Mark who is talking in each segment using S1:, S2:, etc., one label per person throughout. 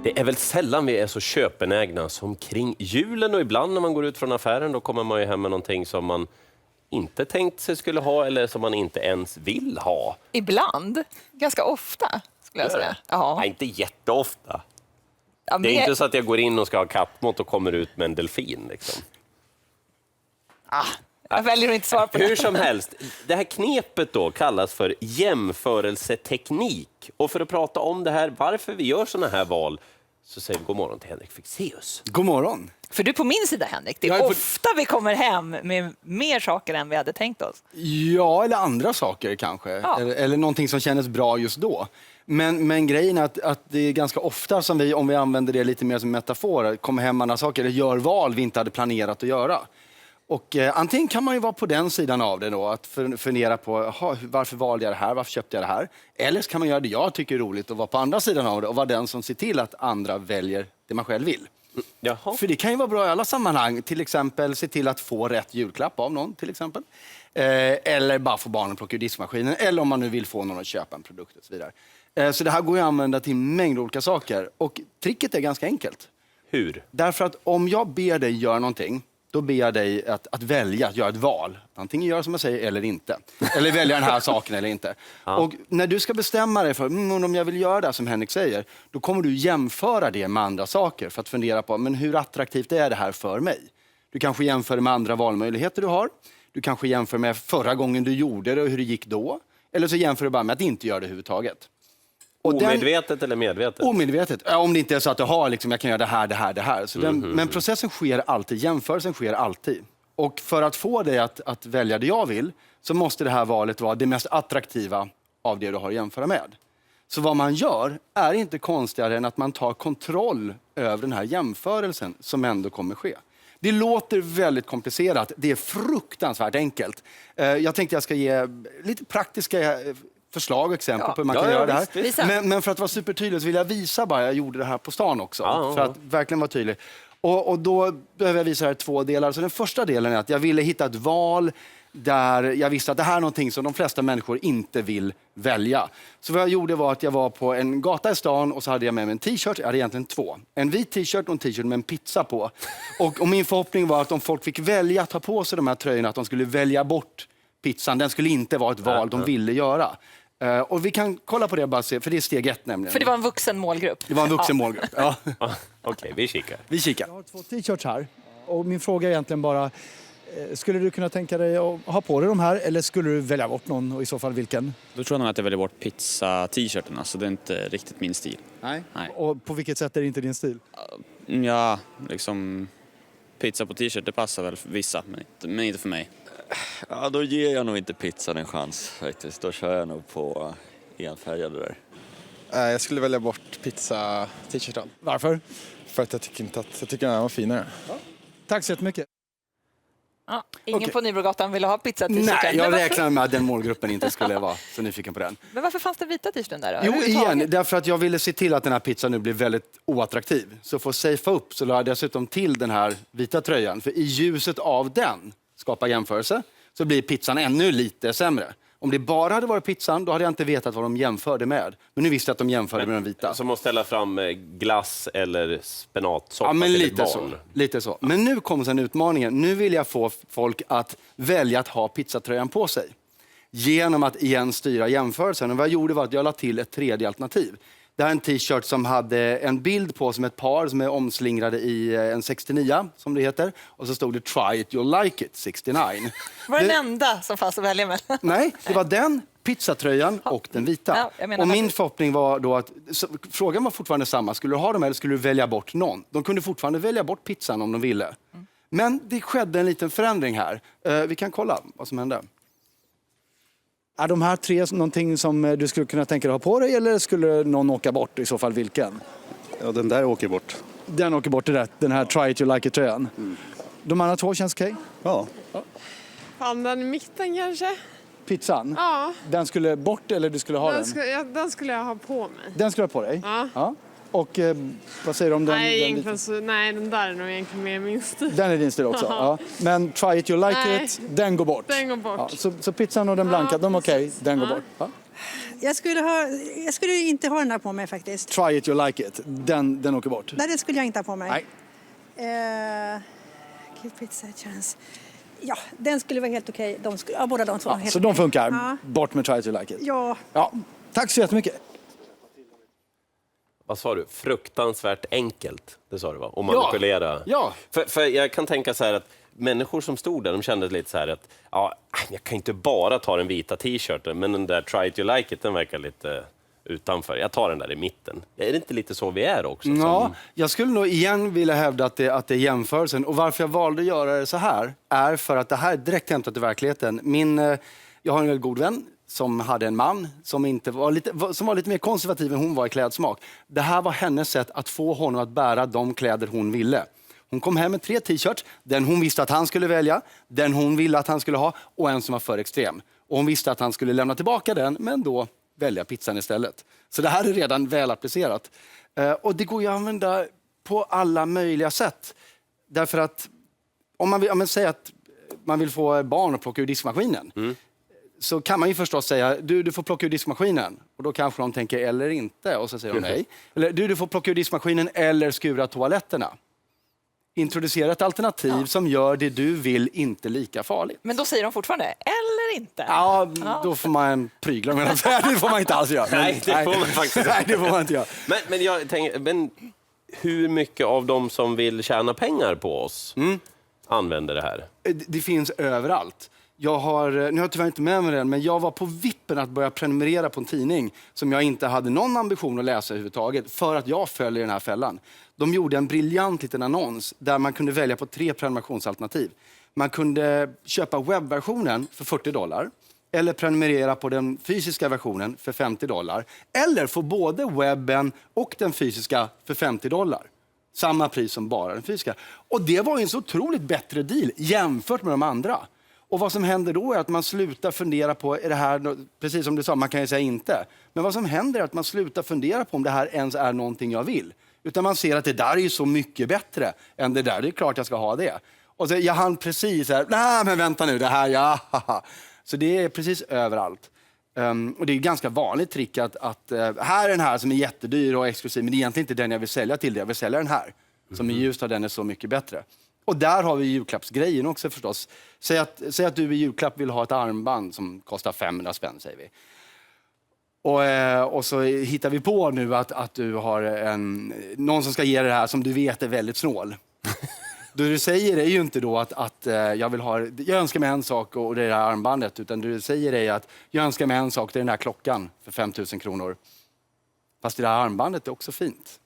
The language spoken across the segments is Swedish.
S1: Det är väl sällan vi är så köpenägna som kring julen, och ibland när man går ut från affären då kommer man ju hem med någonting som man inte tänkt sig skulle ha eller som man inte ens vill ha.
S2: Ibland, ganska ofta skulle jag säga. Ja.
S1: Nej, inte jätteofta.
S2: Ja,
S1: det är inte så att jag går in och ska ha kattmått och kommer ut med en delfin. Liksom.
S2: Jag väljer att inte svara på det.
S1: Hur som helst, det här knepet då kallas för jämförelseteknik. Och för att prata om det här, varför vi gör såna här val, så säger vi god morgon till Henrik Fexeus.
S3: God morgon.
S2: För du är på min sida, Henrik. Det är ofta vi kommer hem med mer saker än vi hade tänkt oss.
S3: Ja, eller andra saker kanske.
S2: Ja.
S3: Eller någonting som kändes bra just då. Men grejen är att det är ganska ofta som vi, om vi använder det lite mer som metafor, kommer hem med andra saker eller gör val vi inte hade planerat att göra. Och antingen kan man ju vara på den sidan av det då, att fundera på varför valde jag det här, varför köpte jag det här? Eller så kan man göra det jag tycker är roligt och vara på andra sidan av det och vara den som ser till att andra väljer det man själv vill.
S1: Jaha.
S3: För det kan ju vara bra i alla sammanhang, till exempel se till att få rätt julklapp av någon till exempel. Eller bara få barnen att plocka ur diskmaskinen, eller om man nu vill få någon att köpa en produkt och så vidare. Så det här går ju att använda till en mängd olika saker och tricket är ganska enkelt.
S1: Hur?
S3: Därför att om jag ber dig göra någonting, då ber jag dig att välja, att göra ett val. Antingen göra som jag säger eller inte. Eller välja den här saken eller inte. Ja. Och när du ska bestämma dig för om jag vill göra det som Henrik säger, då kommer du jämföra det med andra saker för att fundera på men hur attraktivt är det här för mig. Du kanske jämför med andra valmöjligheter du har. Du kanske jämför med förra gången du gjorde det och hur det gick då. Eller så jämför du bara med att inte göra det överhuvudtaget.
S1: Omedvetet eller medvetet?
S3: Omedvetet. Om det inte är så att du har, liksom, jag kan göra det här. Så men processen sker alltid, jämförelsen sker alltid. Och för att få dig att välja det jag vill så måste det här valet vara det mest attraktiva av det du har att jämföra med. Så vad man gör är inte konstigare än att man tar kontroll över den här jämförelsen som ändå kommer ske. Det låter väldigt komplicerat, det är fruktansvärt enkelt. Jag tänkte jag ska ge lite praktiska förslag och exempel på hur man kan göra det här. Men för att vara supertydlig så vill jag visa bara, jag gjorde det här på stan också. För att verkligen vara tydlig. Och då behöver jag visa här 2 delar. Så den första delen är att jag ville hitta ett val där jag visste att det här är någonting som de flesta människor inte vill välja. Så vad jag gjorde var att jag var på en gata i stan och så hade jag med mig en t-shirt. Jag hade egentligen 2. En vit t-shirt och en t-shirt med en pizza på. Och min förhoppning var att om folk fick välja att ta på sig de här tröjorna, att de skulle välja bort pizzan. Den skulle inte vara ett val de ville göra. Och vi kan kolla på det bara se, för det är steg 1 nämligen.
S2: För det var en vuxen målgrupp.
S3: Det var en vuxen målgrupp, ja.
S1: Okej, vi kikar.
S3: Jag
S4: har 2 t-shirts här och min fråga är egentligen bara, skulle du kunna tänka dig att ha på dig de här eller skulle du välja bort någon och i så fall vilken?
S5: Då tror jag nog att jag väljer bort pizza-t-shirterna så det är inte riktigt min stil.
S4: Nej. Och på vilket sätt är det inte din stil?
S5: Ja, liksom pizza på t-shirt det passar väl för vissa men inte för mig.
S6: Ja, då ger jag nog inte pizzan en chans faktiskt. Då kör jag nog på enfärgade där.
S7: Jag skulle välja bort pizza-t-shirten.
S4: Varför?
S7: För att jag tycker den här var finare.
S4: Ja. Tack så jättemycket.
S2: Ja, ingen på Nybrogatan ville ha pizza-t-shirten.
S3: Nej, jag räknar med att den målgruppen inte skulle vara så nyfiken på den.
S2: Men varför fanns det vita t-shirten där då?
S3: Jo, igen, därför att jag ville se till att den här pizzan nu blir väldigt oattraktiv. Så för att safea upp så la jag dessutom till den här vita tröjan. För i ljuset av den, skapa jämförelse, så blir pizzan ännu lite sämre. Om det bara hade varit pizzan, då hade jag inte vetat vad de jämförde med. Men nu visste jag att de jämförde med den vita.
S1: Som att ställa fram glass eller spenatsoppa
S3: men
S1: till
S3: lite
S1: ett barn.
S3: Lite så. Men nu kommer sen utmaningen. Nu vill jag få folk att välja att ha pizzatröjan på sig. Genom att igen styra jämförelsen. Och vad jag gjorde var att jag la till ett 3:e alternativ. Det här är en t-shirt som hade en bild på som ett par som är omslingrade i en 69 som det heter. Och så stod det try it, you'll like it, 69.
S2: Var det den enda som fanns att välja med?
S3: Nej, det var den, pizzatröjan och den vita.
S2: Ja,
S3: och min förhoppning var då att, frågan var fortfarande samma, skulle du ha dem eller skulle du välja bort någon? De kunde fortfarande välja bort pizzan om de ville. Men det skedde en liten förändring här. Vi kan kolla vad som hände.
S4: Är de här 3 någonting som du skulle kunna tänka dig ha på dig eller skulle någon åka bort? I så fall vilken?
S7: Ja, den där åker bort.
S4: Den åker bort, rätt. Den här try it, you like it-tröjan. De andra 2 känns okej?
S7: Ja.
S8: Fan, den i mitten kanske?
S4: Pizzan?
S8: Ja.
S4: Den skulle bort eller du skulle ha den?
S8: Den skulle jag ha på mig.
S4: Den skulle du ha på dig?
S8: Ja.
S4: Och vad säger du om den?
S8: Nej, den där är nog egentligen mer min stil.
S4: Den är din stil också? Ja. Men try it, you like it, den går bort?
S8: Den går bort.
S4: Ja, så pizzan och den blanka, de är okej, den går bort? Ja.
S9: Jag skulle inte ha den där på mig faktiskt.
S4: Try it, you like it. Den åker bort.
S9: Nej, det skulle jag inte ha på mig.
S4: Nej.
S9: Give pizza a chance. Ja, den skulle vara helt okej. Båda de två.
S4: Ja,
S9: helt
S4: så de
S9: okej.
S4: funkar.
S9: Ja.
S4: Bort med try it, you like it.
S9: Ja.
S4: Ja. Tack så jättemycket.
S1: Vad sa du? Fruktansvärt enkelt, det sa du va? Och manipulera.
S3: Ja.
S1: För jag kan tänka så här att människor som stod där, de kände lite så här att jag kan inte bara ta den vita t-shirten, men den där try it you like it, den verkar lite utanför. Jag tar den där i mitten. Är det inte lite så vi är också?
S3: Ja, jag skulle nog igen vilja hävda att det är jämförelsen. Och varför jag valde att göra det så här är för att det här är direkt hämtat i verkligheten. Jag har en väldigt god vän som hade en man som var lite mer konservativ än hon var i klädsmak. Det här var hennes sätt att få honom att bära de kläder hon ville. Hon kom hem med 3 t-shirts, den hon visste att han skulle välja, den hon ville att han skulle ha och en som var för extrem. Och hon visste att han skulle lämna tillbaka den, men då välja pizzan istället. Så det här är redan väl applicerat. Och det går ju att använda på alla möjliga sätt. Därför att om man säger att man vill få barn att plocka ur diskmaskinen, så kan man ju förstås säga, du får plocka ur diskmaskinen. Och då kanske de tänker, eller inte. Och så säger de nej. Eller du får plocka ur diskmaskinen eller skura toaletterna. Introducera ett alternativ som gör det du vill inte lika farligt.
S2: Men då säger de fortfarande, eller inte?
S3: Ja, då får man prygla med det. Det får man inte alls göra.
S1: Nej, det får man faktiskt
S3: Nej, det får man inte göra.
S1: Men jag tänker, hur mycket av dem som vill tjäna pengar på oss använder det här?
S3: Det finns överallt. Nu har jag tyvärr inte med mig den, men jag var på vippen att börja prenumerera på en tidning som jag inte hade någon ambition att läsa överhuvudtaget för att jag följer den här fällan. De gjorde en briljant liten annons där man kunde välja på 3 prenumerationsalternativ. Man kunde köpa webbversionen för $40 eller prenumerera på den fysiska versionen för $50 eller få både webben och den fysiska för $50. Samma pris som bara den fysiska. Och det var en så otroligt bättre deal jämfört med de andra. Och vad som händer då är att man slutar fundera på, är det här, precis som du sa, man kan ju säga inte. Men vad som händer är att man slutar fundera på om det här ens är någonting jag vill. Utan man ser att det där är ju så mycket bättre än det där, det är klart jag ska ha det. Och så jag hann precis här, nej men vänta nu, det här, ja. Så det är precis överallt. Och det är ett ganska vanligt trick att här är den här som är jättedyr och exklusiv, men det är egentligen inte den jag vill sälja till dig, jag vill sälja den här. Som i Ljusdal, den är så mycket bättre. Och där har vi julklappsgrejen också förstås. Säg att du i julklapp vill ha ett armband som kostar 500 spänn, säger vi. Och så hittar vi på nu att du har någon som ska ge dig det här som du vet är väldigt snål. Det du säger är ju inte då att jag önskar mig en sak och det är det här armbandet. Utan det du säger är att jag önskar mig en sak, det är den här klockan för 5 000 kronor. Fast det här armbandet är också fint.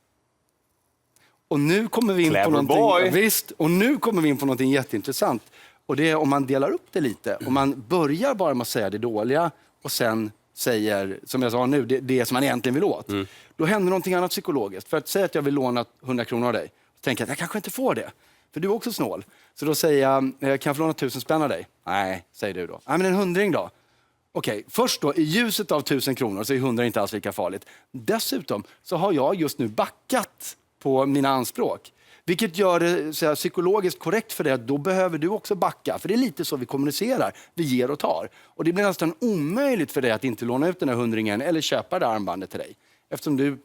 S3: Och nu kommer vi in på någonting, visst, och nu kommer vi in på någonting jätteintressant. Och det är om man delar upp det lite. Om man börjar bara med att säga det dåliga och sen säger, som jag sa nu, det som man egentligen vill åt. Då händer någonting annat psykologiskt. För att säga att jag vill låna 100 kronor av dig, så tänker jag att jag kanske inte får det. För du är också snål. Så då säger jag, kan jag få låna 1000 spänn av dig? Nej, säger du då. Nej, men en 100 då? Okej, först då, i ljuset av 1000 kronor så är 100 inte alls lika farligt. Dessutom så har jag just nu backat på mina anspråk. Vilket gör det så här, psykologiskt korrekt för dig att då behöver du också backa. För det är lite så vi kommunicerar. Vi ger och tar. Och det blir nästan omöjligt för dig att inte låna ut den här 100 eller köpa det armbandet till dig. Eftersom du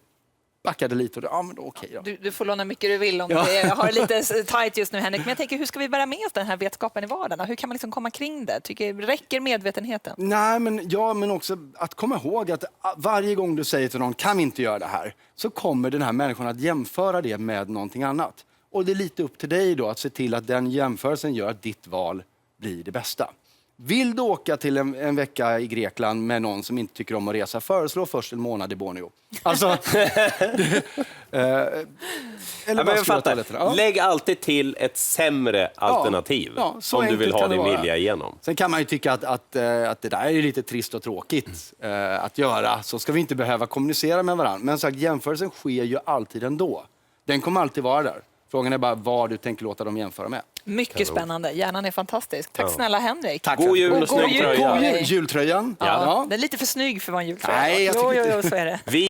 S3: backade lite och då, men då, okej då.
S2: Du får låna mycket du vill om det. Jag har det lite tajt just nu, Henrik. Men jag tänker, hur ska vi bära med oss den här vetskapen i vardagen? Hur kan man liksom komma kring det? Räcker medvetenheten?
S3: Nej, men också att komma ihåg att varje gång du säger till någon, kan vi inte göra det här? Så kommer den här människan att jämföra det med någonting annat. Och det är lite upp till dig då att se till att den jämförelsen gör att ditt val blir det bästa. Vill du åka till en vecka i Grekland med någon som inte tycker om att resa, föreslå först en månad i Borneo. Alltså, eller bara
S1: fattar. Lägg alltid till ett sämre alternativ om du vill ha din vilja igenom.
S3: Sen kan man ju tycka att det där är lite trist och tråkigt att göra. Så ska vi inte behöva kommunicera med varandra. Men sagt, jämförelsen sker ju alltid ändå. Den kommer alltid vara där. Frågan är bara vad du tänker låta dem jämföra med.
S2: Mycket spännande. Hjärnan är fantastisk. Tack snälla Henrik.
S3: Tack.
S1: God jul och snygg tröja.
S3: God jul, jultröjan.
S2: Ja. Den är lite för snygg för att vara en jultröja.
S3: Nej,
S2: jo, så är det.